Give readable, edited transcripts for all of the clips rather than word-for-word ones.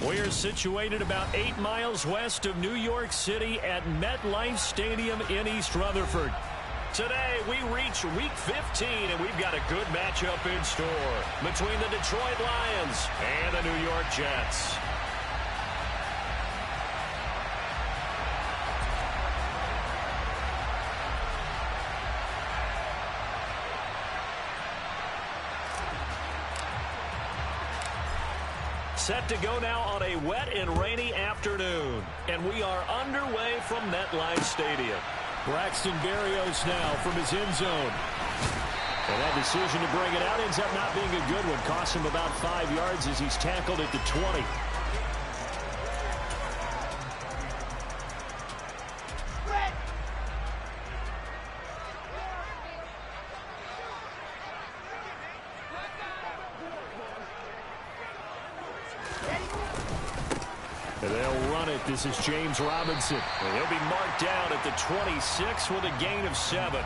We're situated about 8 miles west of New York City at MetLife Stadium in East Rutherford. Today, we reach Week 15, and we've got a good matchup in store between the Detroit Lions and the New York Jets. Set to go now on a wet and rainy afternoon. And we are underway from MetLife Stadium. Braxton Berrios now from his end zone. And that decision to bring it out ends up not being a good one. Costs him about 5 yards as he's tackled at the 20. They'll run it. This is James Robinson. And he'll be marked down at the 26 with a gain of 7.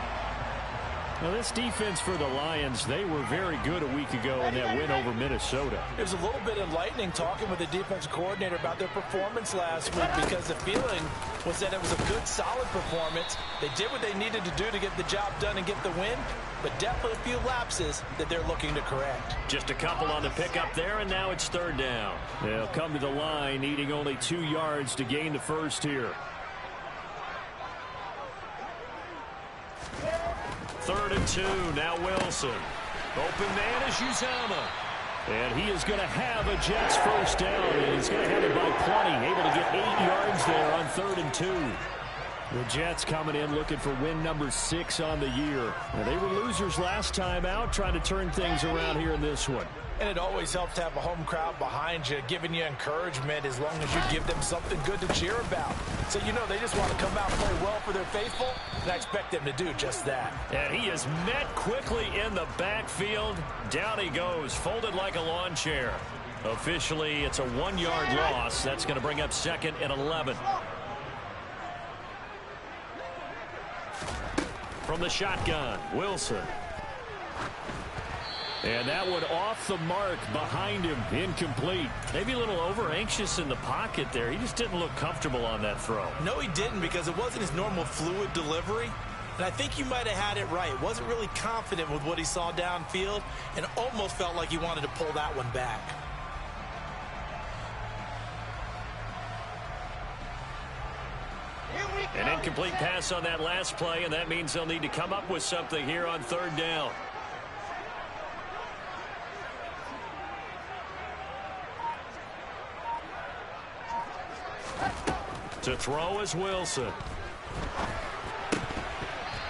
Now, this defense for the Lions, they were very good a week ago in that win over Minnesota. It was a little bit enlightening talking with the defensive coordinator about their performance last week, because the feeling was that it was a good, solid performance. They did what they needed to do to get the job done and get the win, but definitely a few lapses that they're looking to correct. Just a couple on the pickup there, and now it's third down. They'll come to the line, needing only 2 yards to gain the first here. 3rd and 2, now Wilson. Open man is Uzomah. And he is going to have a Jets first down, and he's going to have it by 20, able to get 8 yards there on 3rd and 2. The Jets coming in looking for win number 6 on the year. Now, they were losers last time out, trying to turn things around here in this one. And it always helps to have a home crowd behind you, giving you encouragement as long as you give them something good to cheer about. So, you know, they just want to come out and play well for their faithful, and I expect them to do just that. And he is met quickly in the backfield. Down he goes, folded like a lawn chair. Officially, it's a 1-yard loss. That's going to bring up 2nd and 11. From the shotgun, Wilson. And that one off the mark behind him, incomplete. Maybe a little over-anxious in the pocket there. He just didn't look comfortable on that throw. No, he didn't, because it wasn't his normal fluid delivery. And I think you might have had it right. Wasn't really confident with what he saw downfield and almost felt like he wanted to pull that one back. An incomplete pass on that last play, and that means they'll need to come up with something here on 3rd down. To throw is Wilson.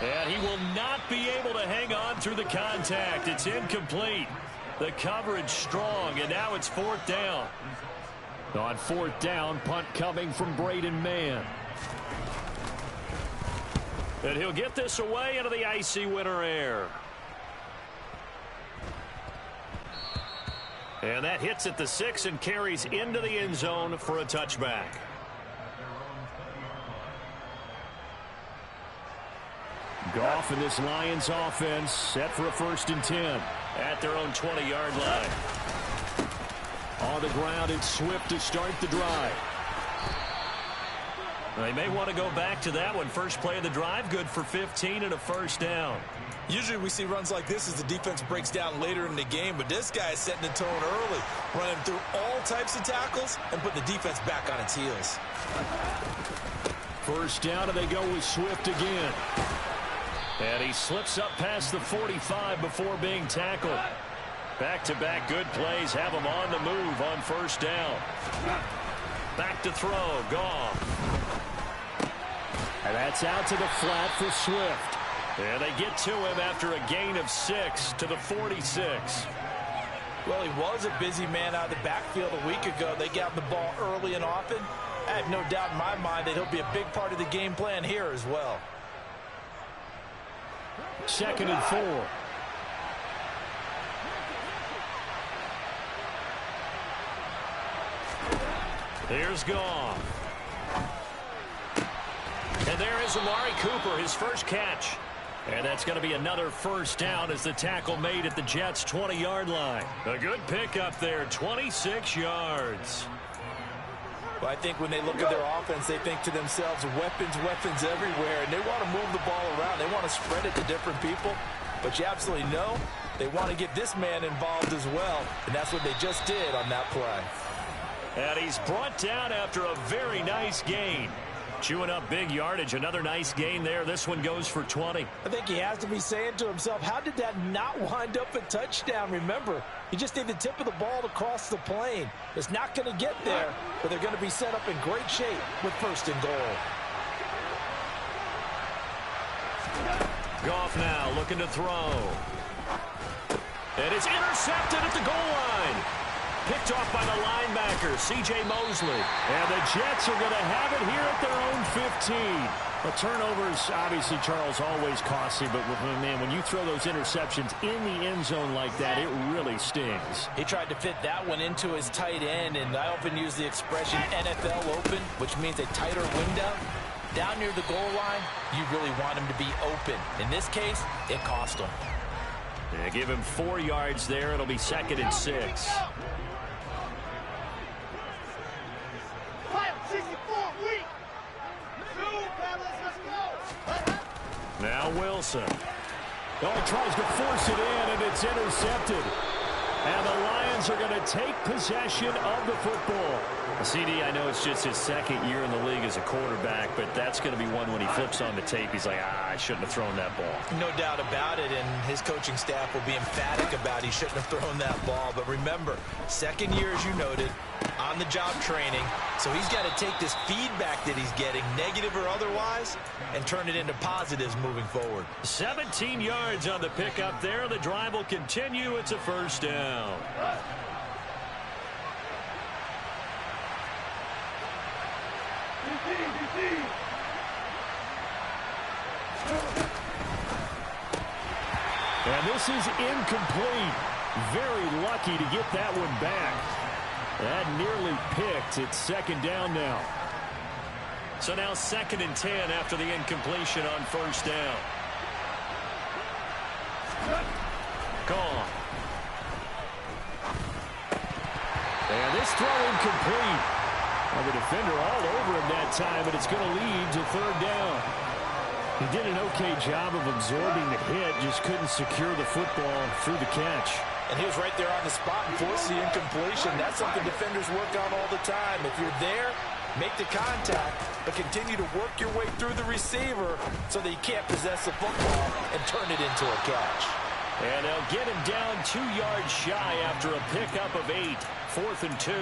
And he will not be able to hang on through the contact. It's incomplete. The coverage strong, and now it's 4th down. On 4th down, punt coming from Braden Mann. And he'll get this away into the icy winter air. And that hits at the 6 and carries into the end zone for a touchback. Goff and this Lions offense set for a 1st and 10 at their own 20-yard line. On the ground, it's Swift to start the drive. They may want to go back to that one. First play of the drive, good for 15 and a 1st down. Usually we see runs like this as the defense breaks down later in the game, but this guy is setting the tone early, running through all types of tackles and putting the defense back on its heels. 1st down, and they go with Swift again. And he slips up past the 45 before being tackled. Back-to-back good plays have him on the move on 1st down. Back to throw, Goff. And that's out to the flat for Swift. And they get to him after a gain of 6 to the 46. Well, he was a busy man out of the backfield a week ago. They got the ball early and often. I have no doubt in my mind that he'll be a big part of the game plan here as well. 2nd and 4. Here's Goff. And there is Amari Cooper, his first catch. And that's going to be another 1st down as the tackle made at the Jets' 20-yard line. A good pickup there, 26 yards. Well, I think when they look at their offense, they think to themselves, weapons, weapons everywhere, and they want to move the ball around. They want to spread it to different people, but you absolutely know they want to get this man involved as well, and that's what they just did on that play. And he's brought down after a very nice gain. Chewing up big yardage. Another nice gain there. This one goes for 20. I think he has to be saying to himself, how did that not wind up a touchdown? Remember, you just need the tip of the ball to cross the plane. It's not going to get there, but they're going to be set up in great shape with 1st and goal. Goff now looking to throw. And it's intercepted at the goal line. Picked off by the linebacker, C.J. Mosley. And the Jets are going to have it here at their own 15. The turnovers, obviously, Charles, always costly. But, man, when you throw those interceptions in the end zone like that, it really stings. He tried to fit that one into his tight end, and I often use the expression NFL open, which means a tighter window. Down near the goal line, you really want him to be open. In this case, it cost him. Yeah, give him 4 yards there. It'll be 2nd and 6. Now Wilson. Oh, he tries to force it in, and it's intercepted. And the Lions are going to take possession of the football. CD, I know it's just his 2nd year in the league as a quarterback, but that's going to be one when he flips on the tape. He's like, I shouldn't have thrown that ball. No doubt about it, and his coaching staff will be emphatic about he shouldn't have thrown that ball. But remember, 2nd year, as you noted, on-the-job training. So he's got to take this feedback that he's getting, negative or otherwise, and turn it into positives moving forward. 17 yards on the pickup there. The drive will continue. It's a 1st down. And this is incomplete. Very lucky to get that one back. That nearly picked. It's 2nd down now. So now 2nd and 10 after the incompletion on 1st down. Gone. And this throw incomplete. Well, the defender all over him that time, but it's going to lead to 3rd down. He did an okay job of absorbing the hit, just couldn't secure the football through the catch. And he was right there on the spot and forced the incompletion. That's something defenders work on all the time. If you're there, make the contact, but continue to work your way through the receiver so that you can't possess the football and turn it into a catch. And they'll get him down 2 yards shy after a pickup of 8. 4th and 2.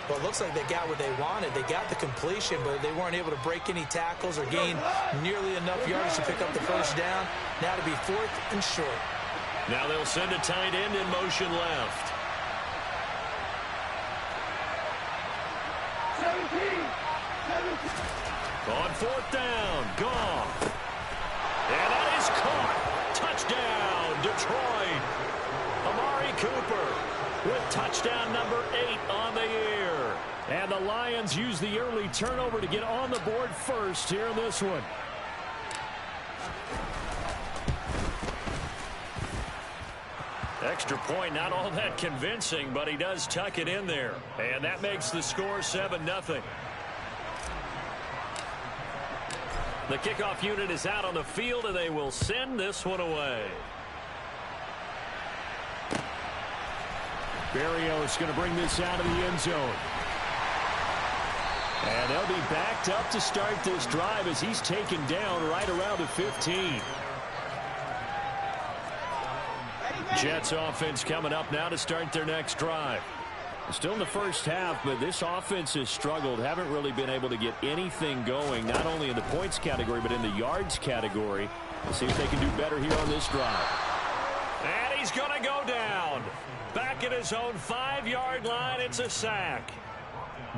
Well, it looks like they got what they wanted. They got the completion, but they weren't able to break any tackles or gain nearly enough yards to pick up the 1st down. Now to be 4th and short. Now they'll send a tight end in motion left. 17. On 4th down, Goff. And that is caught. Touchdown, Detroit. Amari Cooper with touchdown number 8 on the year. And the Lions use the early turnover to get on the board first here in this one. Extra point, not all that convincing, but he does tuck it in there. And that makes the score 7-0. The kickoff unit is out on the field, and they will send this one away. Berrios going to bring this out of the end zone. And they'll be backed up to start this drive as he's taken down right around the 15. Jets offense coming up now to start their next drive. Still in the first half, but this offense has struggled. Haven't really been able to get anything going, not only in the points category, but in the yards category. Let's see if they can do better here on this drive. And he's going to go down. Back at his own 5-yard line, it's a sack.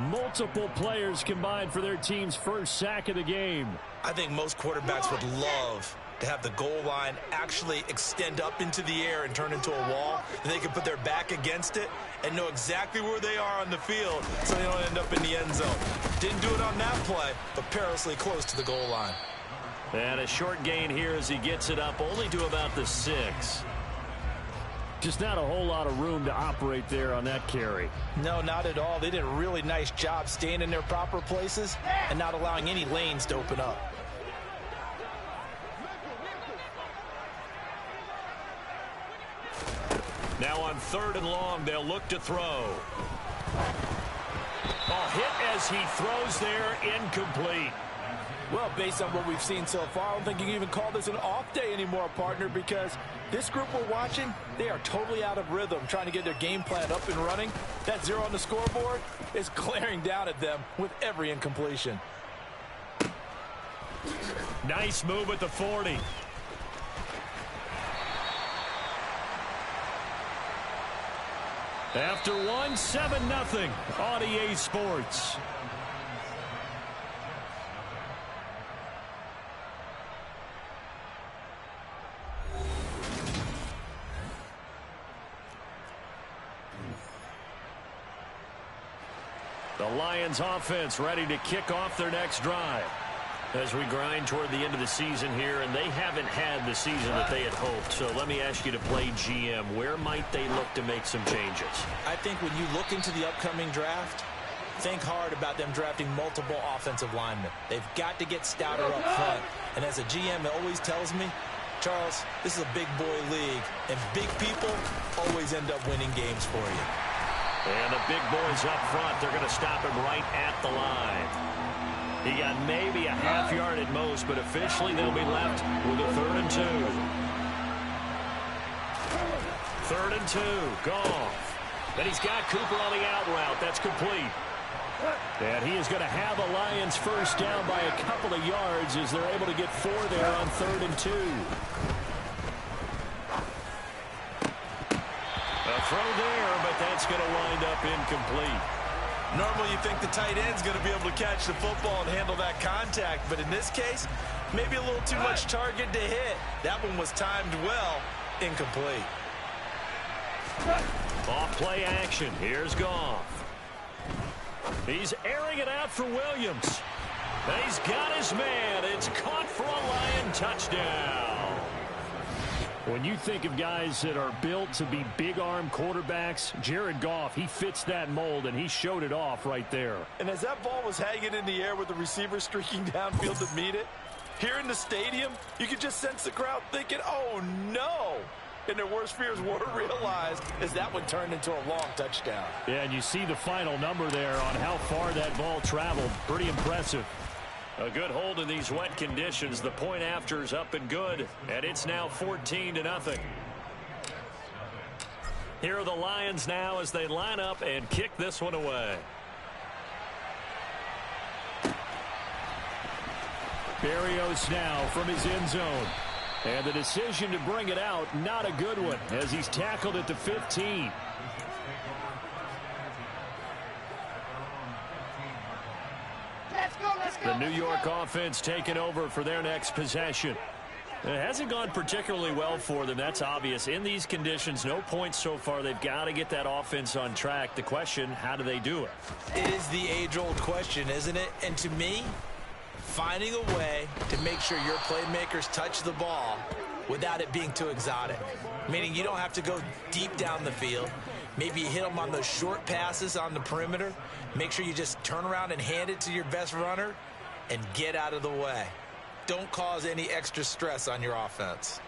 Multiple players combined for their team's first sack of the game. I think most quarterbacks would love to have the goal line actually extend up into the air and turn into a wall. And they can put their back against it and know exactly where they are on the field so they don't end up in the end zone. Didn't do it on that play, but perilously close to the goal line. And a short gain here as he gets it up only to about the 6. Just not a whole lot of room to operate there on that carry. No, not at all. They did a really nice job staying in their proper places and not allowing any lanes to open up. Now on 3rd and long, they'll look to throw. A hit as he throws there, incomplete. Well, based on what we've seen so far, I don't think you can even call this an off day anymore, partner, because this group we're watching, they are totally out of rhythm, trying to get their game plan up and running. That 0 on the scoreboard is glaring down at them with every incompletion. Nice move at the 40. After one, 7-0 on EA Sports. The Lions offense ready to kick off their next drive as we grind toward the end of the season here, and they haven't had the season that they had hoped. So let me ask you to play GM. Where might they look to make some changes? I think when you look into the upcoming draft, think hard about them drafting multiple offensive linemen. They've got to get stouter up front. And as a GM, it always tells me, Charles, this is a big boy league, and big people always end up winning games for you. And the big boys up front, they're going to stop him right at the line. He got maybe a half yard at most, but officially they'll be left with a 3rd and 2. 3rd and 2, Goff. And he's got Cooper on the out route. That's complete. And he is going to have a Lions first down by a couple of yards as they're able to get 4 there on 3rd and 2. A throw there, but that's going to wind up incomplete. Normally you think the tight end's going to be able to catch the football and handle that contact, but in this case, maybe a little too much target to hit. That one was timed well, incomplete. Off play action. Here's Goff. He's airing it out for Williams. And he's got his man. It's caught for a Lion touchdown. When you think of guys that are built to be big-arm quarterbacks, Jared Goff, he fits that mold, and he showed it off right there. And as that ball was hanging in the air with the receiver streaking downfield to meet it, here in the stadium, you could just sense the crowd thinking, oh, no. And their worst fears were realized as that one turned into a long touchdown. Yeah, and you see the final number there on how far that ball traveled. Pretty impressive. A good hold in these wet conditions. The point after is up and good, and it's now 14-0. Here are the Lions now as they line up and kick this one away. Berrios now from his end zone. And the decision to bring it out, not a good one, as he's tackled at the 15. The New York offense taking over for their next possession. It hasn't gone particularly well for them. That's obvious. In these conditions, no points so far. They've got to get that offense on track. The question, how do they do it? It is the age-old question, isn't it? And to me, finding a way to make sure your playmakers touch the ball without it being too exotic. Meaning you don't have to go deep down the field. Maybe you hit them on those short passes on the perimeter. Make sure you just turn around and hand it to your best runner and get out of the way. Don't cause any extra stress on your offense.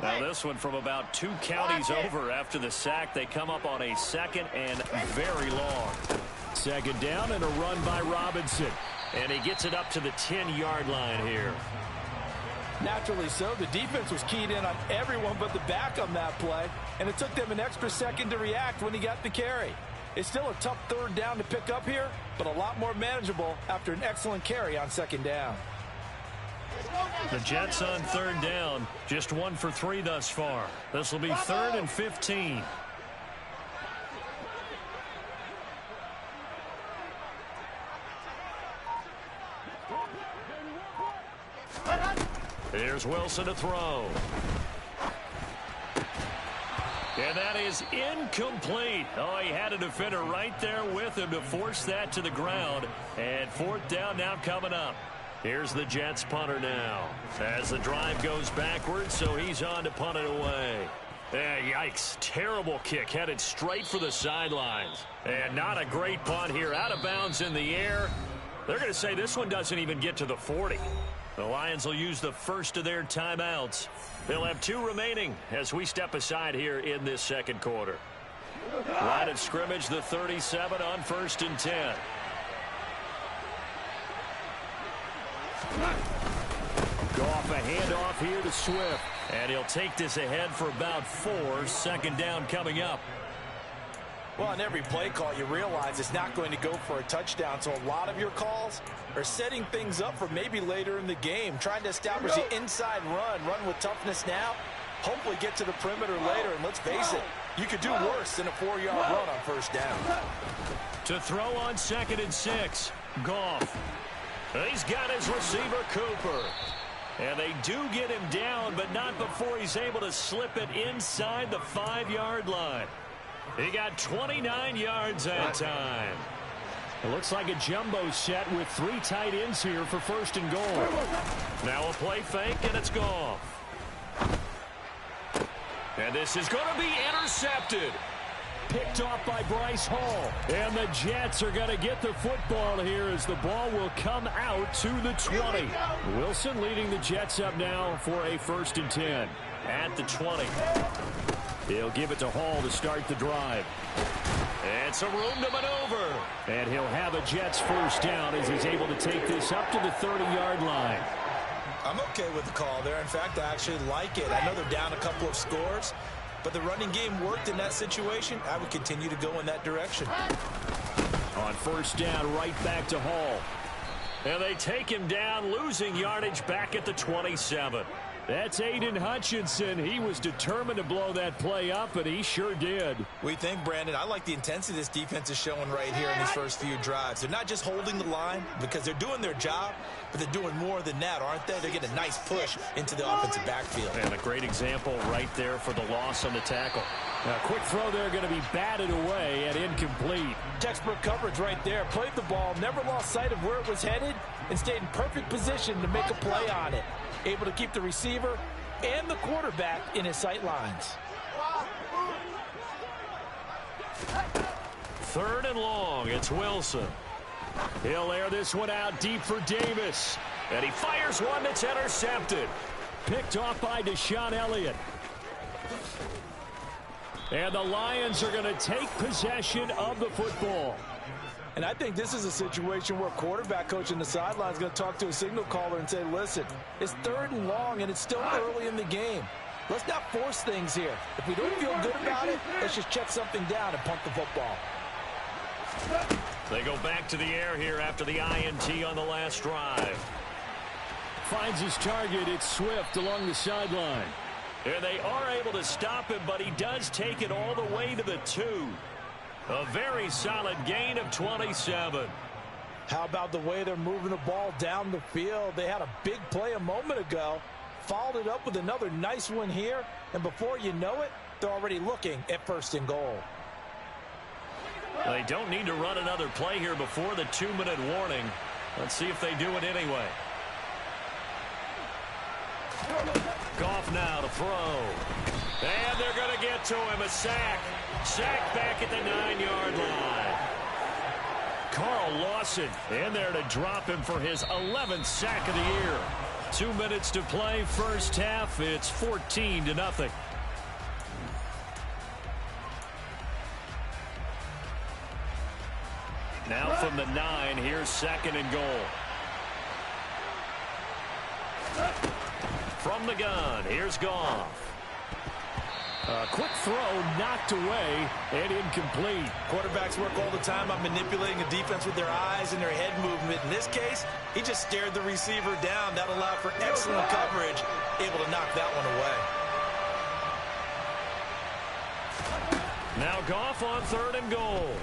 Now this one from about 2 counties over after the sack. They come up on a 2nd and very long. 2nd down and a run by Robinson. And he gets it up to the 10-yard line here. Naturally so. The defense was keyed in on everyone but the back on that play. And it took them an extra second to react when he got the carry. It's still a tough 3rd down to pick up here, but a lot more manageable after an excellent carry on 2nd down. The Jets on 3rd down, just 1 for 3 thus far. This will be 3rd and 15. Here's Wilson to throw. And that is incomplete. Oh, he had a defender right there with him to force that to the ground. And fourth down now coming up. Here's the Jets punter now. As the drive goes backwards, so he's on to punt it away. Yikes. Terrible kick headed straight for the sidelines. And not a great punt here. Out of bounds in the air. They're going to say this one doesn't even get to the 40. The Lions will use the first of their timeouts. They'll have 2 remaining as we step aside here in this second quarter. Line of scrimmage, the 37 on 1st and 10. Goff, a handoff here to Swift. And he'll take this ahead for about 4. 2nd down coming up. Well, on every play call, you realize it's not going to go for a touchdown. So a lot of your calls are setting things up for maybe later in the game, trying to establish the inside run with toughness now, hopefully get to the perimeter later. And let's face it, you could do worse than a 4-yard run on 1st down. To throw on 2nd and 6, Goff. He's got his receiver, Cooper. And they do get him down, but not before he's able to slip it inside the 5-yard line. He got 29 yards that time. It looks like a jumbo set with 3 tight ends here for 1st and goal. Now a play fake, and it's Goff. And this is going to be intercepted. Picked off by Bryce Hall. And the Jets are going to get the football here as the ball will come out to the 20. Wilson leading the Jets up now for a 1st and 10 at the 20. He'll give it to Hall to start the drive. And some room to maneuver. And he'll have a Jets 1st down as he's able to take this up to the 30-yard line. I'm okay with the call there. In fact, I actually like it. I know they're down a couple of scores, but the running game worked in that situation. I would continue to go in that direction. On 1st down, right back to Hall. And they take him down, losing yardage back at the 27. That's Aiden Hutchinson. He was determined to blow that play up, and he sure did. We think, Brandon, I like the intensity this defense is showing right here in these first few drives. They're not just holding the line because they're doing their job, but they're doing more than that, aren't they? They're getting a nice push into the offensive backfield. And a great example right there for the loss on the tackle. Now, quick throw there going to be batted away and incomplete. Textbook coverage right there. Played the ball, never lost sight of where it was headed, and stayed in perfect position to make a play on it. Able to keep the receiver and the quarterback in his sight lines. 3rd and long. It's Wilson. He'll air this one out deep for Davis. And he fires one that's intercepted. Picked off by Deshaun Elliott. And the Lions are going to take possession of the football. And I think this is a situation where quarterback coach in the sideline is going to talk to a signal caller and say, listen, it's 3rd and long and it's still early in the game. Let's not force things here. If we don't feel good about it, let's just check something down and punt the football. They go back to the air here after the INT on the last drive. Finds his target. It's Swift along the sideline. And they are able to stop him, but he does take it all the way to the 2. A very solid gain of 27. How about the way they're moving the ball down the field? They had a big play a moment ago, followed it up with another nice one here, and before you know it, they're already looking at 1st and goal. They don't need to run another play here before the 2-minute warning. Let's see if they do it anyway. Goff now to throw. And they're going to get to him. A sack. Sack back at the 9-yard line. Carl Lawson in there to drop him for his 11th sack of the year. 2 minutes to play, 1st half. It's 14-0. Now from the 9, here's 2nd and goal. From the gun, here's Goff. A quick throw knocked away and incomplete. Quarterbacks work all the time on manipulating the defense with their eyes and their head movement. In this case, he just stared the receiver down. That allowed for excellent coverage, able to knock that one away. Now Goff on 3rd and goal.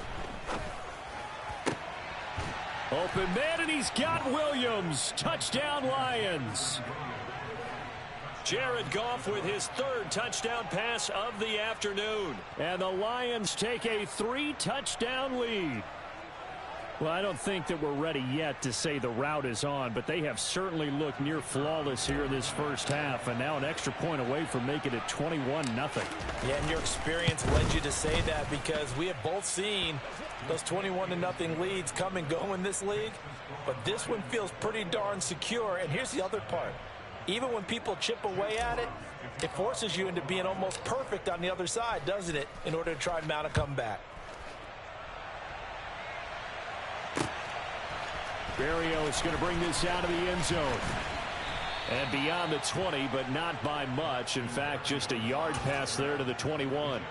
Open man, and he's got Williams. Touchdown, Lions. Jared Goff with his third touchdown pass of the afternoon. And the Lions take a 3-touchdown lead. Well, I don't think that we're ready yet to say the route is on, but they have certainly looked near flawless here in this first half, and now an extra point away from making it 21-0. Yeah, and your experience led you to say that, because we have both seen those 21-0 leads come and go in this league, but this one feels pretty darn secure. And here's the other part. Even when people chip away at it, it forces you into being almost perfect on the other side, doesn't it, in order to try and mount a comeback. Berrios is going to bring this out of the end zone. And beyond the 20, but not by much. In fact, just a yard pass there to the 21.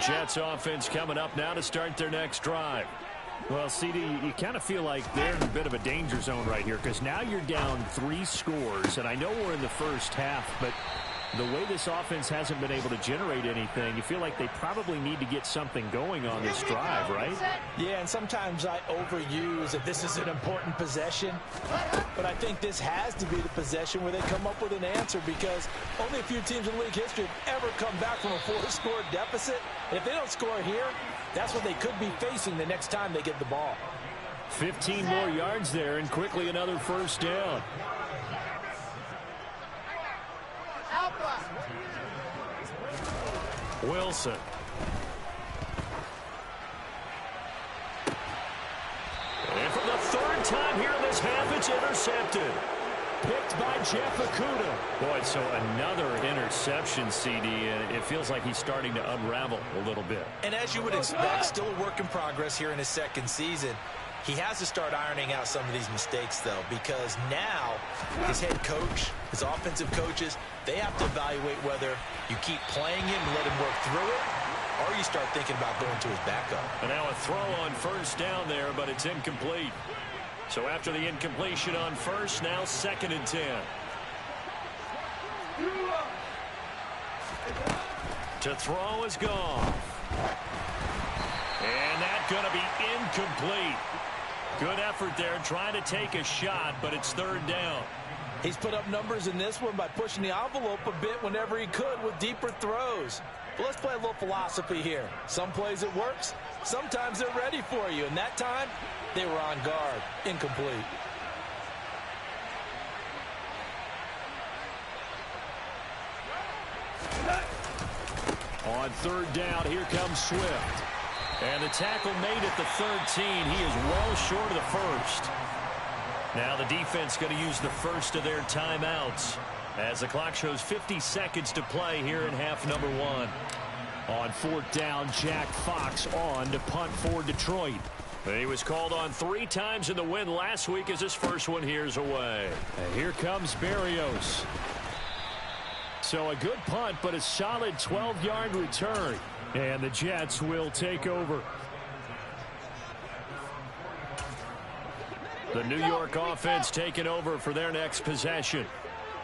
Jets offense coming up now to start their next drive. Well, CD, you kind of feel like they're in a bit of a danger zone right here, because now you're down 3 scores. And I know we're in the first half, but the way this offense hasn't been able to generate anything, you feel like they probably need to get something going on this drive, right? Yeah, and sometimes I overuse that this is an important possession, but I think this has to be the possession where they come up with an answer, because only a few teams in league history have ever come back from a 4-score deficit. If they don't score here, that's what they could be facing the next time they get the ball. 15 more yards there, and quickly another first down. Wilson. And for the third time here in this half, it's intercepted. Picked by Jeff Okudah. Boy, so another interception, CD, and it feels like he's starting to unravel a little bit. And as you would expect, still a work in progress here in his second season. He has to start ironing out some of these mistakes, though, because now his head coach, his offensive coaches, they have to evaluate whether you keep playing him and let him work through it, or you start thinking about going to his backup. And now a throw on first down there, but it's incomplete. So after the incompletion on first, now 2nd and 10. To throw is gone. And that's going to be incomplete. Good effort there, trying to take a shot, but it's 3rd down. He's put up numbers in this one by pushing the envelope a bit whenever he could with deeper throws. But let's play a little philosophy here. Some plays it works, sometimes they're ready for you, and that time they were on guard. Incomplete. On 3rd down, here comes Swift. And the tackle made at the 13. He is well short of the first. Now the defense going to use the first of their timeouts as the clock shows 50 seconds to play here in half number 1. On 4th down, Jack Fox on to punt for Detroit. He was called on 3 times in the win last week as his first one here's away. And here comes Berrios. So a good punt, but a solid 12-yard return. And the Jets will take over. The New York offense taking over for their next possession.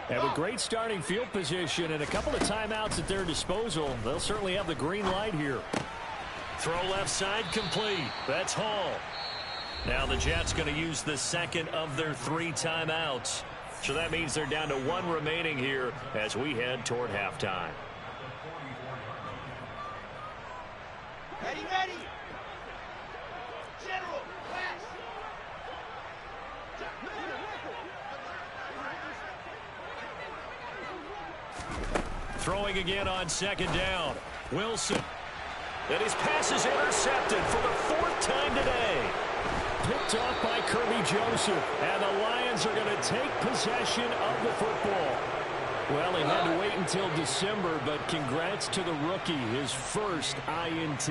And with great starting field position and a couple of timeouts at their disposal, they'll certainly have the green light here. Throw left side complete. That's Hall. Now the Jets going to use the second of their 3 timeouts. So that means they're down to 1 remaining here as we head toward halftime. Ready, ready. General, flash. Throwing again on 2nd down. Wilson. And his pass is intercepted for the 4th time today. Picked off by Kirby Joseph. And the Lions are going to take possession of the football. Well, he had to wait until December, but congrats to the rookie, his first INT.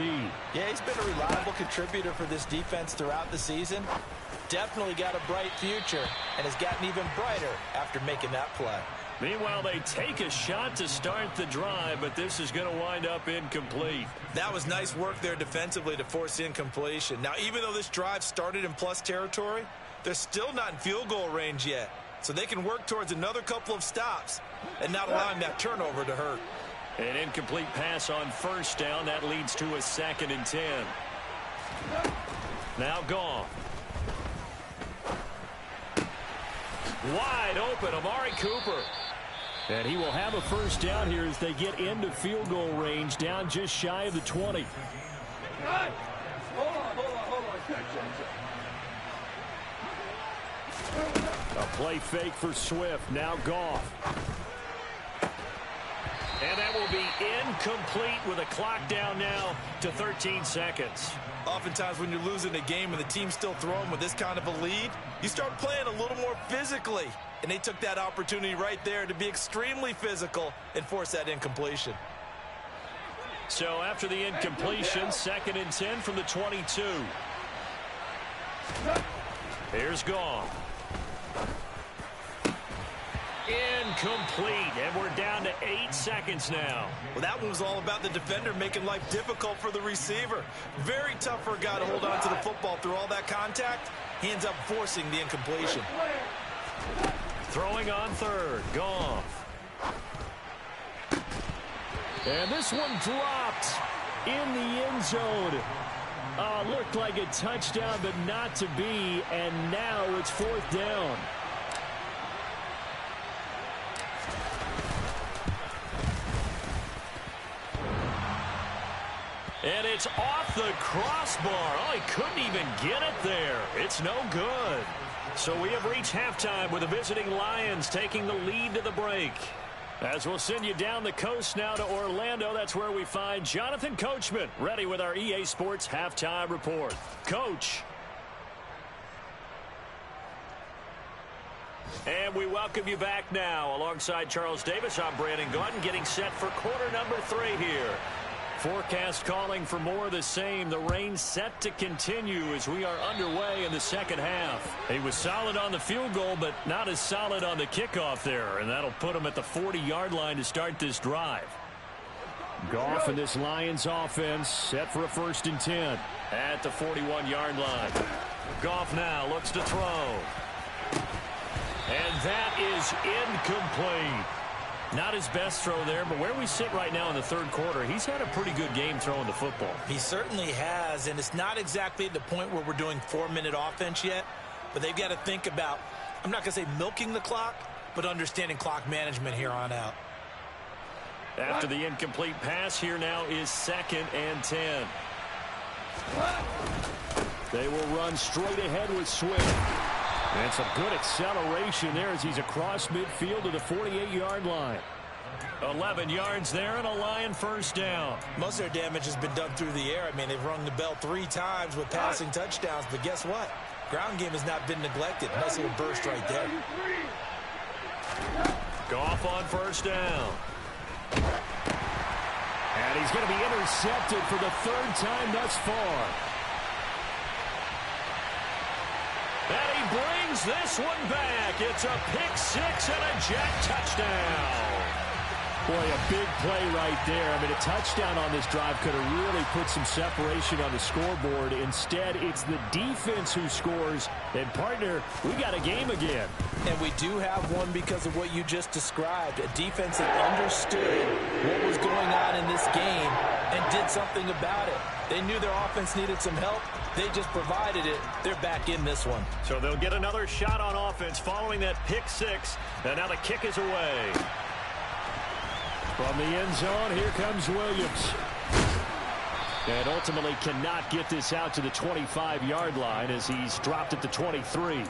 Yeah, he's been a reliable contributor for this defense throughout the season. Definitely got a bright future and has gotten even brighter after making that play. Meanwhile, they take a shot to start the drive, but this is going to wind up incomplete. That was nice work there defensively to force incompletion. Now, even though this drive started in plus territory, they're still not in field goal range yet. So they can work towards another couple of stops and not allowing that turnover to hurt. An incomplete pass on 1st down. That leads to a 2nd and 10. Now gone. Wide open, Amari Cooper. And he will have a first down here as they get into field goal range, down just shy of the 20. A play fake for Swift. Now Goff. And that will be incomplete with a clock down now to 13 seconds. Oftentimes when you're losing a game and the team's still throwing with this kind of a lead, you start playing a little more physically. And they took that opportunity right there to be extremely physical and force that incompletion. So after the incompletion, 2nd and 10 from the 22. Here's Goff. Incomplete, and we're down to 8 seconds now. Well, that one was all about the defender making life difficult for the receiver. Very tough for a guy to hold on to the football through all that contact. He ends up forcing the incompletion. Throwing on 3rd, Goff. And this one dropped in the end zone. Looked like a touchdown, but not to be, and now it's 4th down. And it's off the crossbar. Oh, he couldn't even get it there. It's no good. So we have reached halftime with the visiting Lions taking the lead to the break. As we'll send you down the coast now to Orlando, that's where we find Jonathan Coachman ready with our EA Sports Halftime Report. Coach. And we welcome you back now. Alongside Charles Davis, I'm Brandon Gautin, getting set for quarter number 3 here. Forecast calling for more of the same. The rain set to continue as we are underway in the second half. He was solid on the field goal, but not as solid on the kickoff there, and that'll put him at the 40-yard line to start this drive. Goff and this Lions offense set for a 1st and 10 at the 41-yard line. Goff now looks to throw. And that is incomplete. Not his best throw there, but where we sit right now in the 3rd quarter, he's had a pretty good game throwing the football. He certainly has, and it's not exactly at the point where we're doing 4-minute offense yet, but they've got to think about, I'm not going to say milking the clock, but understanding clock management here on out. After the incomplete pass, here now is 2nd and 10. They will run straight ahead with Swift. And some good acceleration there as he's across midfield to the 48-yard line. 11 yards there and a Lion first down. Most of their damage has been done through the air. I mean, they've rung the bell 3 times with passing touchdowns, but guess what? Ground game has not been neglected. Nice little burst right there. Goff on first down. And he's going to be intercepted for the 3rd time thus far. And he brings this one back. It's a pick 6 and a Jet touchdown. Boy, a big play right there. I mean, a touchdown on this drive could have really put some separation on the scoreboard. Instead, it's the defense who scores. And, partner, we got a game again. And we do have one because of what you just described. A defense that understood what was going on in this game and did something about it. They knew their offense needed some help. They just provided it. They're back in this one. So they'll get another shot on offense following that pick 6. And now the kick is away. From the end zone, here comes Williams. And ultimately cannot get this out to the 25-yard line as he's dropped at the 23.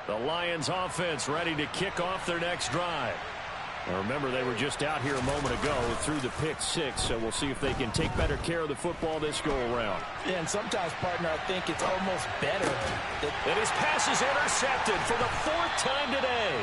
The Lions offense ready to kick off their next drive. Now remember, they were just out here a moment ago through the pick 6, so we'll see if they can take better care of the football this go-around. Yeah, and sometimes, partner, I think it's almost better. And his pass is intercepted for the 4th time today.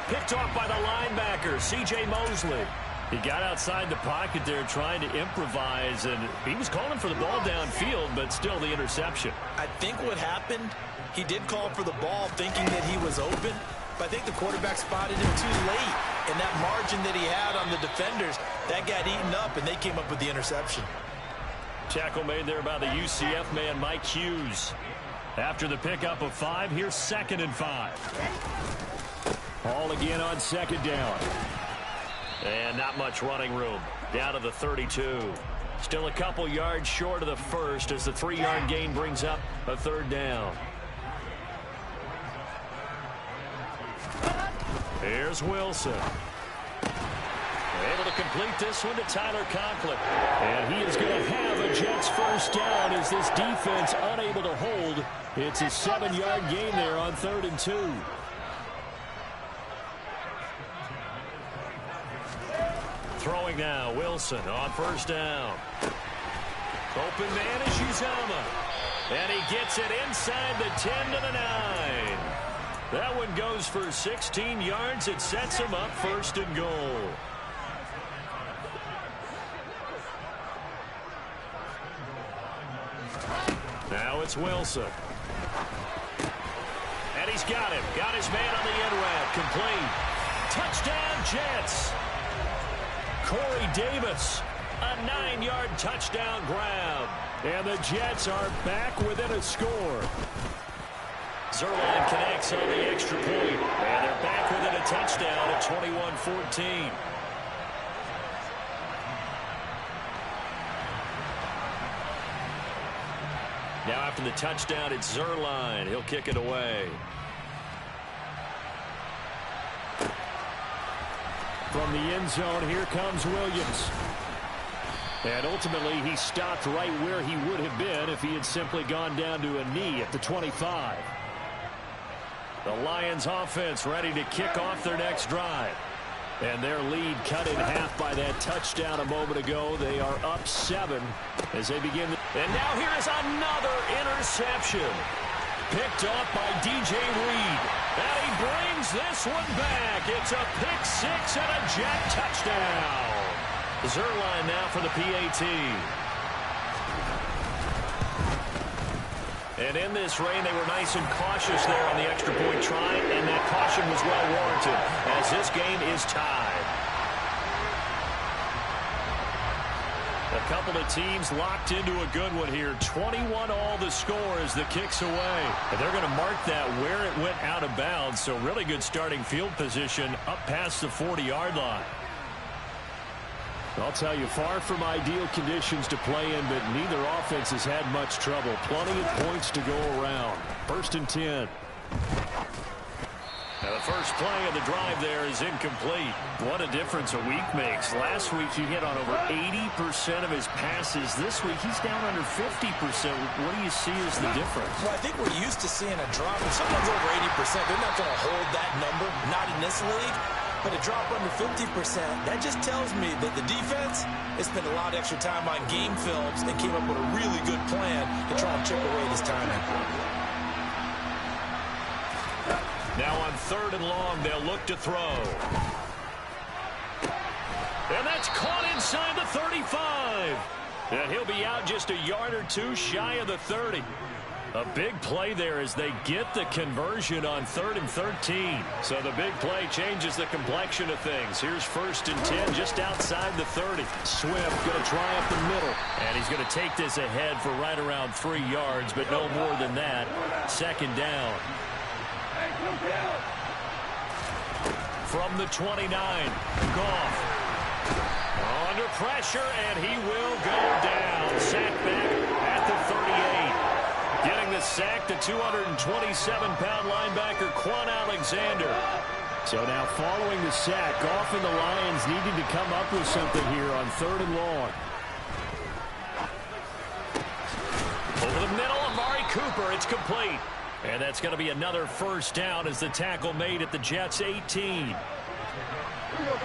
Picked off by the linebacker, C.J. Mosley. He got outside the pocket there trying to improvise, and he was calling for the ball downfield, but still the interception. I think what happened, he did call for the ball thinking that he was open, but I think the quarterback spotted him too late. And that margin that he had on the defenders, that got eaten up, and they came up with the interception. Tackle made there by the UCF man, Mike Hughes. After the pickup of 5, here's 2nd and 5. Ball again on 2nd down. And not much running room. Down to the 32. Still a couple yards short of the first as the 3-yard gain brings up a 3rd down. Here's Wilson. Able to complete this one to Tyler Conklin. And he is going to have a Jets 1st down as this defense unable to hold. It's a 7-yard gain there on 3rd and 2. Throwing now, Wilson on 1st down. Open man is Uzomah. And he gets it inside the 10 to the 9. That one goes for 16 yards. It sets him up 1st and goal. Now it's Wilson. And he's got him. Got his man on the end route. Complete. Touchdown, Jets. Corey Davis. A 9-yard touchdown grab. And the Jets are back within a score. Zuerlein connects on the extra point. And they're back within a touchdown at 21-14. Now after the touchdown, it's Zuerlein. He'll kick it away. From the end zone, here comes Williams. And ultimately, he stopped right where he would have been if he had simply gone down to a knee at the 25. The Lions offense ready to kick off their next drive. And their lead cut in half by that touchdown a moment ago. They are up 7 as they begin. And now here is another interception. Picked off by DJ Reed. And he brings this one back. It's a pick 6 and a Jet touchdown. Zuerlein now for the PAT. And in this rain, they were nice and cautious there on the extra point try, and that caution was well warranted as this game is tied. A couple of teams locked into a good one here. 21 all the score as the kick's away. And they're going to mark that where it went out of bounds, so really good starting field position up past the 40-yard line. I'll tell you, far from ideal conditions to play in, but neither offense has had much trouble. Plenty of points to go around. 1st and 10. Now the first play of the drive there is incomplete. What a difference a week makes. Last week he hit on over 80% of his passes. This week he's down under 50%. What do you see as the difference? Well, I think we're used to seeing a drop. If someone's over 80%, they're not going to hold that number. Not in this league. But a drop under 50%, that just tells me that the defense has spent a lot of extra time on game films and came up with a really good plan to try and chip away this timing. Now on 3rd and long, they'll look to throw. And that's caught inside the 35. And he'll be out just a yard or two shy of the 30. A big play there as they get the conversion on 3rd and 13. So the big play changes the complexion of things. Here's 1st and 10 just outside the 30. Swift going to try up the middle. And he's going to take this ahead for right around 3 yards, but no more than that. 2nd down. From the 29, Goff. Under pressure, and he will go down. Sacked back at the 38. Getting the sack, the 227-pound linebacker, Quan Alexander. So now following the sack, Goff and the Lions needing to come up with something here on 3rd and long. Over the middle, Amari Cooper, it's complete. And that's going to be another 1st down as the tackle made at the Jets' 18. Here we go.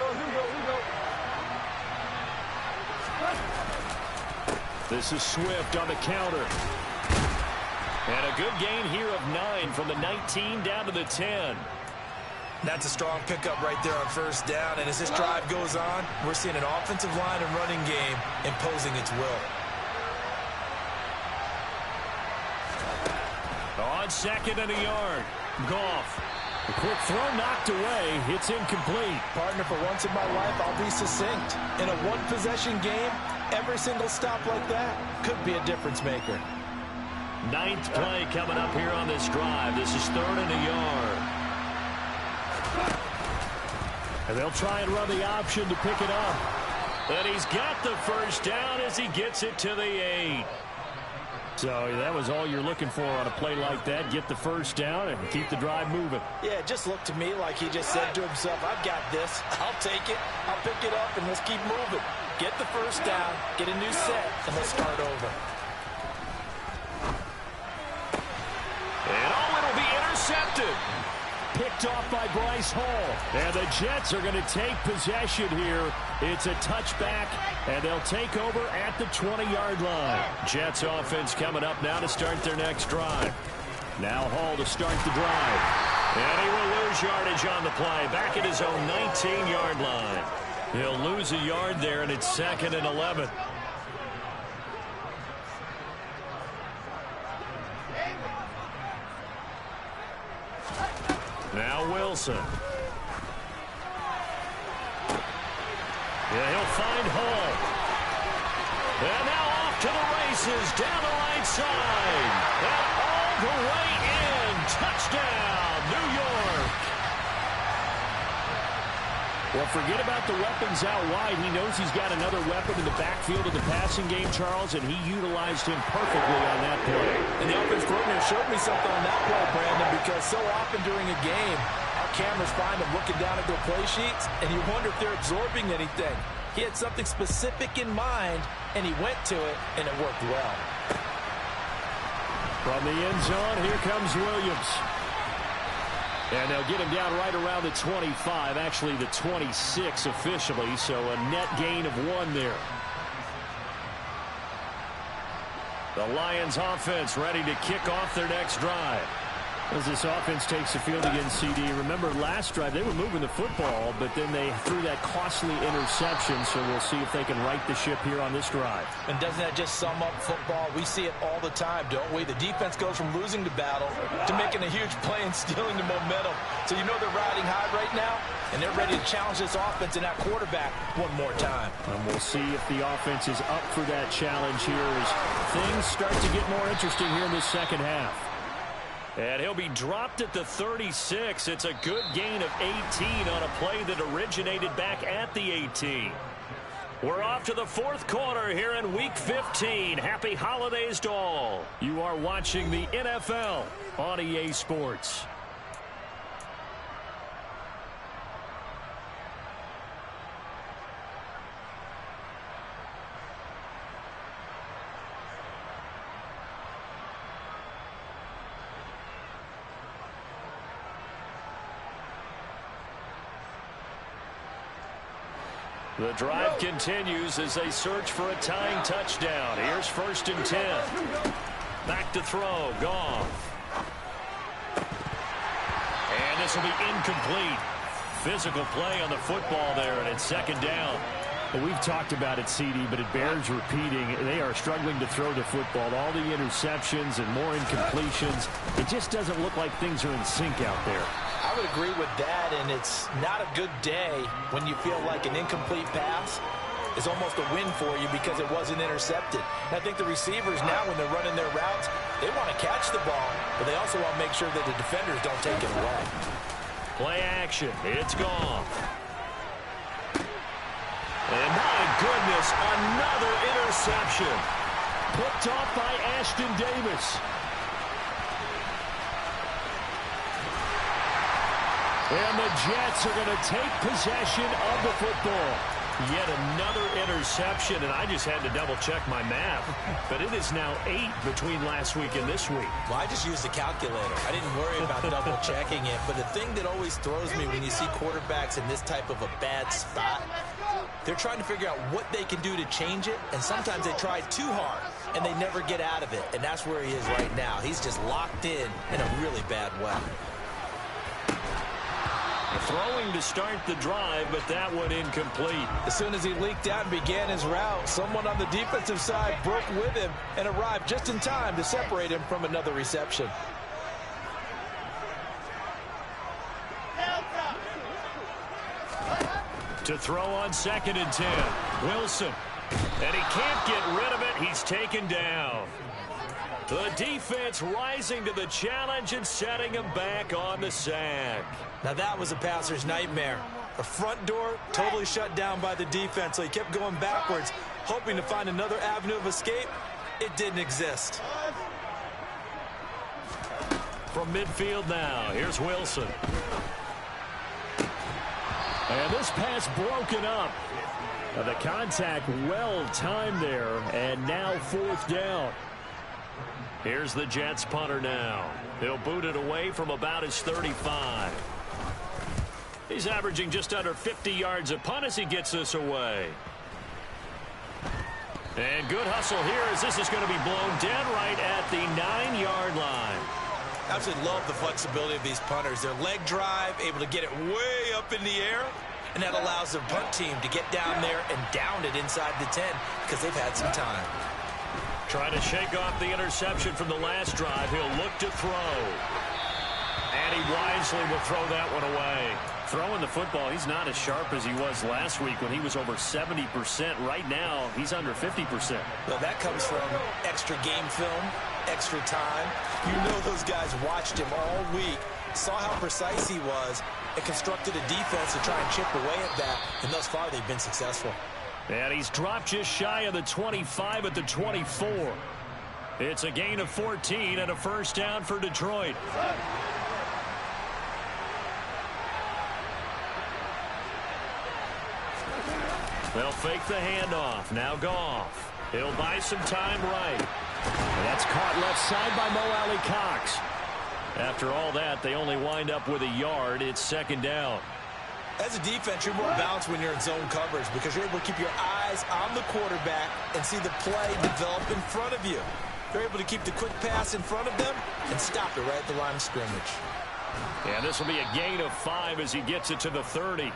This is Swift on the counter. And a good gain here of 9 from the 19 down to the 10. That's a strong pickup right there on 1st down. And as this drive goes on, we're seeing an offensive line and running game imposing its will. On 2nd and a yard, Goff. A quick throw knocked away. It's incomplete. Partner, for once in my life, I'll be succinct. In a one-possession game, every single stop like that could be a difference maker. 9th play coming up here on this drive. This is 3rd and a yard. And they'll try and run the option to pick it up. And he's got the first down as he gets it to the 8. So that was all you're looking for on a play like that. Get the first down and keep the drive moving. Yeah, it just looked to me like he just said to himself, I've got this. I'll take it. I'll pick it up, and let's keep moving. Get the first down, get a new set, and let's start over. And it'll be intercepted. Picked off by Bryce Hall. And the Jets are going to take possession here. It's a touchback, and they'll take over at the 20-yard line. Jets offense coming up now to start their next drive. Now Hall to start the drive. And he will lose yardage on the play. Back at his own 19-yard line. He'll lose a yard there, and it's 2nd and 11. Now Wilson. Yeah, he'll find Hall. And now off to the races down the right side. And all the way in. Touchdown, New York. Well, forget about the weapons out wide. He knows he's got another weapon in the backfield of the passing game, Charles, and he utilized him perfectly on that play. And the offense coordinator showed me something on that play, Brandon, because so often during a game, our cameras find them looking down at their play sheets, and you wonder if they're absorbing anything. He had something specific in mind, and he went to it, and it worked well. From the end zone, here comes Williams. And they'll get him down right around the 25, actually the 26 officially, so a net gain of 1 there. The Lions offense ready to kick off their next drive. As this offense takes the field against CD, remember last drive they were moving the football, but then they threw that costly interception, so we'll see if they can right the ship here on this drive. And doesn't that just sum up football? We see it all the time, don't we? The defense goes from losing the battle to making a huge play and stealing the momentum. So you know they're riding high right now, and they're ready to challenge this offense and that quarterback one more time. And we'll see if the offense is up for that challenge here as things start to get more interesting here in this second half. And he'll be dropped at the 36. It's a good gain of 18 on a play that originated back at the 18. We're off to the 4th quarter here in Week 15. Happy holidays to all. You are watching the NFL on EA Sports. The drive continues as they search for a tying touchdown. Here's 1st and 10. Back to throw. Goff. And this will be incomplete. Physical play on the football there, and it's 2nd down. Well, we've talked about it, CD, but it bears repeating. They are struggling to throw the football. All the interceptions and more incompletions. It just doesn't look like things are in sync out there. I would agree with that, and it's not a good day when you feel like an incomplete pass is almost a win for you because it wasn't intercepted. And I think the receivers now, when they're running their routes, they want to catch the ball, but they also want to make sure that the defenders don't take it away. Play action. It's gone. And my goodness, another interception. Picked off by Ashton Davis. And the Jets are going to take possession of the football. Yet another interception, and I just had to double-check my math. But it is now 8 between last week and this week. Well, I just used a calculator. I didn't worry about double-checking it. But the thing that always throws me when you see quarterbacks in this type of a bad spot, they're trying to figure out what they can do to change it, and sometimes they try too hard, and they never get out of it. And that's where he is right now. He's just locked in a really bad way. Throwing to start the drive, but that one incomplete. As soon as he leaked out and began his route, someone on the defensive side broke with him and arrived just in time to separate him from another reception. To throw on 2nd and 10. Wilson. And he can't get rid of it. He's taken down. The defense rising to the challenge and setting him back on the sack. Now that was a passer's nightmare. The front door totally shut down by the defense, so he kept going backwards, hoping to find another avenue of escape. It didn't exist. From midfield now, here's Wilson. And this pass broken up. The contact well timed there, and now fourth down. Here's the Jets punter now. He'll boot it away from about his 35. He's averaging just under 50 yards a punt as he gets this away. And good hustle here as this is going to be blown dead right at the 9-yard line. I absolutely love the flexibility of these punters. Their leg drive, able to get it way up in the air, and that allows their punt team to get down there and down it inside the 10 because they've had some time. Trying to shake off the interception from the last drive. He'll look to throw. And he wisely will throw that one away. Throwing the football, he's not as sharp as he was last week when he was over 70%. Right now, he's under 50%. Well, that comes from extra game film, extra time. You know those guys watched him all week, saw how precise he was, and constructed a defense to try and chip away at that. And thus far, they've been successful. And he's dropped just shy of the 25 at the 24. It's a gain of 14 and a first down for Detroit. They'll fake the handoff. Now Goff. He'll buy some time right. And that's caught left side by Mo Alley Cox. After all that, they only wind up with a yard. It's second down. As a defense, you're more balanced when you're in zone coverage because you're able to keep your eyes on the quarterback and see the play develop in front of you. You're able to keep the quick pass in front of them and stop it right at the line of scrimmage. And this will be a gain of 5 as he gets it to the 30.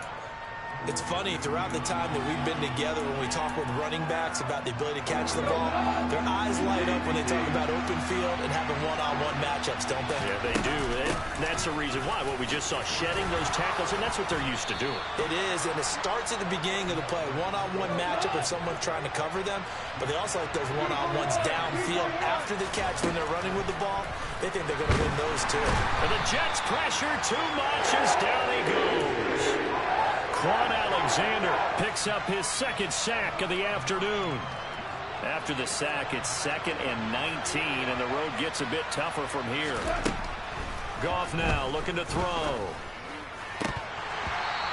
It's funny, throughout the time that we've been together, when we talk with running backs about the ability to catch the ball, their eyes light up when they talk about open field and having one-on-one matchups, don't they? Yeah, they do. And that's the reason why. What we just saw, shedding those tackles, and that's what they're used to doing. It is, and it starts at the beginning of the play. One-on-one matchup if someone's trying to cover them, but they also like those one-on-ones downfield after the catch when they're running with the ball. They think they're going to win those too. And the Jets pressure too much as down he goes. Quan Alexander picks up his second sack of the afternoon. After the sack, it's 2nd and 19, and the road gets a bit tougher from here. Goff now looking to throw.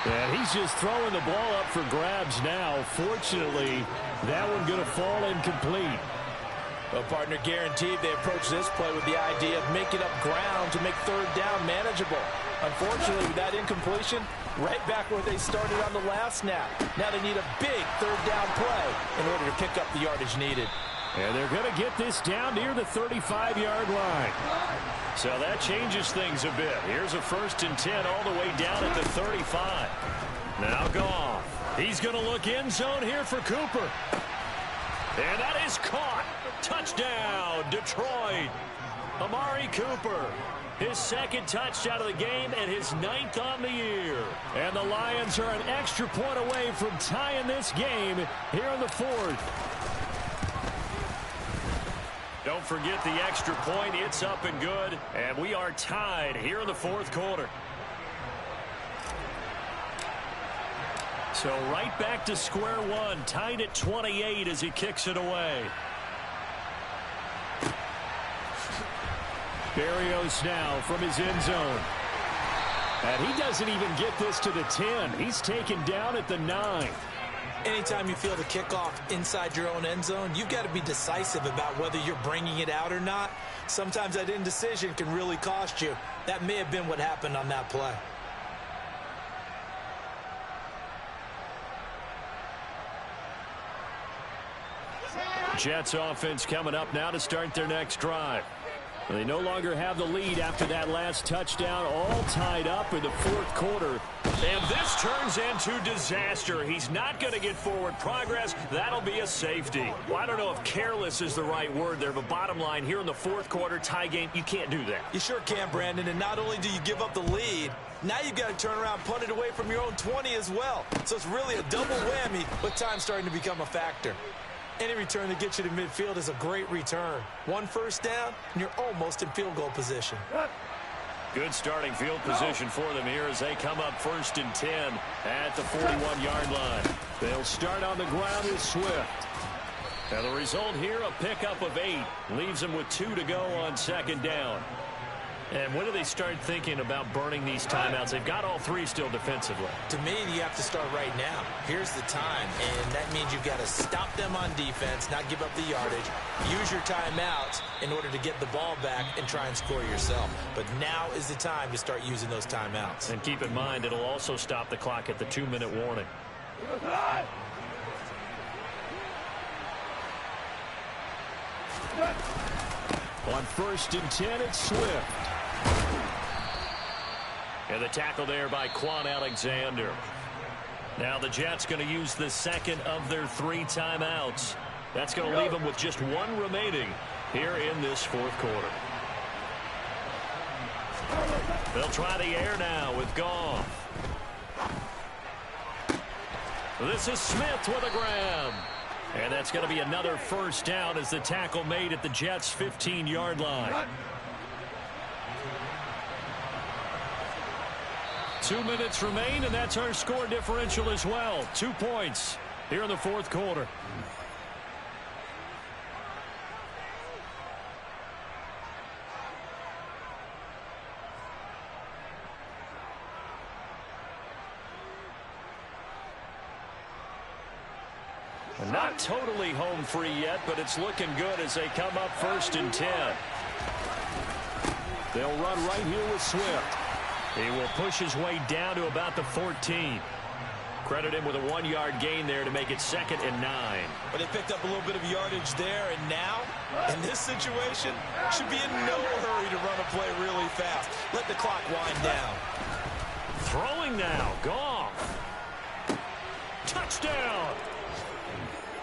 And he's just throwing the ball up for grabs now. Fortunately, that one going to fall incomplete. Well, partner, guaranteed they approach this play with the idea of making up ground to make third down manageable. Unfortunately, with that incompletion, right back where they started on the last snap. Now they need a big third down play in order to pick up the yardage needed. And they're going to get this down near the 35-yard line. So that changes things a bit. Here's a 1st and 10 all the way down at the 35. Now Goff. He's going to look end zone here for Cooper. And that is caught. Touchdown, Detroit. Amari Cooper. His 2nd touchdown of the game and his 9th on the year. And the Lions are an extra point away from tying this game here in the 4th. Don't forget the extra point. It's up and good. And we are tied here in the 4th quarter. So right back to square one. Tied at 28 as he kicks it away. Berrios now from his end zone. And he doesn't even get this to the 10. He's taken down at the 9. Anytime you feel the kickoff inside your own end zone, you've got to be decisive about whether you're bringing it out or not. Sometimes that indecision can really cost you. That may have been what happened on that play. Jets offense coming up now to start their next drive. They no longer have the lead after that last touchdown, all tied up in the 4th quarter. And this turns into disaster. He's not going to get forward progress. That'll be a safety. Well, I don't know if careless is the right word there, but bottom line, here in the 4th quarter, tie game, you can't do that. You sure can, Brandon, and not only do you give up the lead, now you've got to turn around, punt it away from your own 20 as well. So it's really a double whammy, but time's starting to become a factor. Any return that gets you to midfield is a great return. 1 first down, and you're almost in field goal position. Good starting field position for them here as they come up 1st and 10 at the 41-yard line. They'll start on the ground with Swift. Now the result here, a pickup of 8. Leaves them with 2 to go on 2nd down. And when do they start thinking about burning these timeouts? They've got all 3 still defensively. To me, you have to start right now. Here's the time, and that means you've got to stop them on defense, not give up the yardage, use your timeouts in order to get the ball back and try and score yourself. But now is the time to start using those timeouts. And keep in mind, it'll also stop the clock at the 2-minute warning. On 1st and 10, it's Swift. And the tackle there by Quan Alexander. Now the Jets going to use the 2nd of their 3 timeouts. That's going to leave them with just 1 remaining here in this 4th quarter. They'll try the air now with Goff. This is Smith with a grab. And that's going to be another 1st down as the tackle made at the Jets' 15-yard line. 2 minutes remain, and that's our score differential as well. 2 points here in the 4th quarter. Not totally home free yet, but it's looking good as they come up 1st and 10. They'll run right here with Swift. He will push his way down to about the 14. Credit him with a 1-yard gain there to make it 2nd and 9. But they picked up a little bit of yardage there, and now, in this situation, should be in no hurry to run a play really fast. Let the clock wind down. Throwing now, Goff. Touchdown!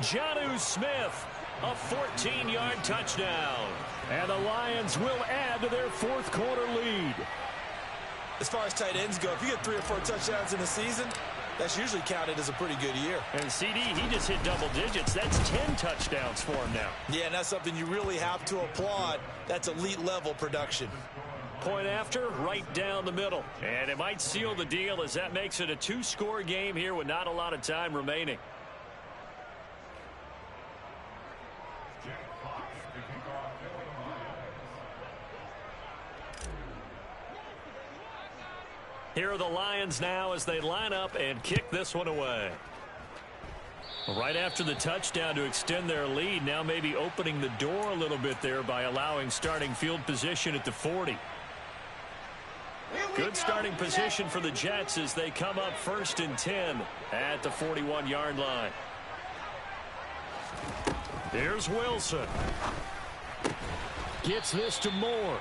Jonnu Smith, a 14-yard touchdown. And the Lions will add to their 4th quarter lead. As far as tight ends go, if you get 3 or 4 touchdowns in a season, that's usually counted as a pretty good year. And CD, he just hit double digits. That's 10 touchdowns for him now. Yeah, and that's something you really have to applaud. That's elite-level production. Point after, right down the middle. And it might seal the deal as that makes it a 2-score game here with not a lot of time remaining. Here are the Lions now as they line up and kick this one away. Right after the touchdown to extend their lead, now maybe opening the door a little bit there by allowing starting field position at the 40. Good starting position for the Jets as they come up 1st and 10 at the 41-yard line. Here's Wilson. Gets this to Moore.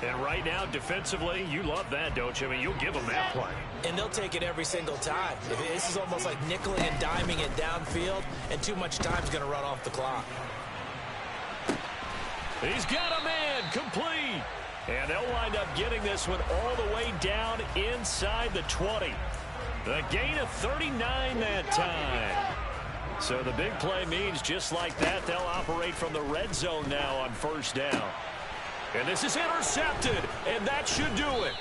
And right now, defensively, you love that, don't you? I mean, you'll give them that play. And they'll take it every single time. This is almost like nickeling and diming it downfield, and too much time's going to run off the clock. He's got a man, complete. And they'll wind up getting this one all the way down inside the 20. The gain of 39 that time. So the big play means just like that, they'll operate from the red zone now on 1st down. And this is intercepted, and that should do it.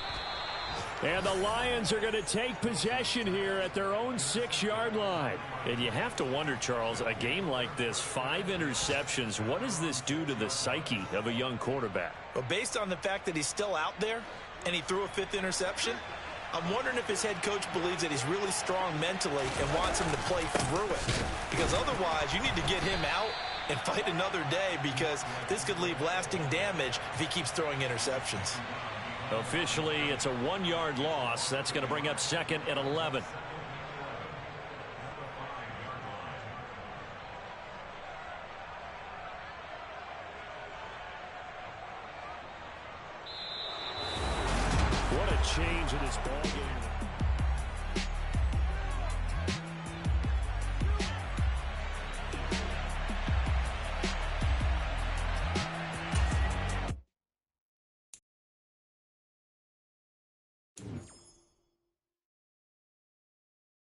And the Lions are going to take possession here at their own 6-yard line. And you have to wonder, Charles, a game like this, 5 interceptions, what does this do to the psyche of a young quarterback? Well, based on the fact that he's still out there and he threw a 5th interception, I'm wondering if his head coach believes that he's really strong mentally and wants him to play through it. Because otherwise, you need to get him out and fight another day, because this could leave lasting damage if he keeps throwing interceptions. Officially, it's a 1-yard loss. That's going to bring up 2nd and 11. What a change in this ball game.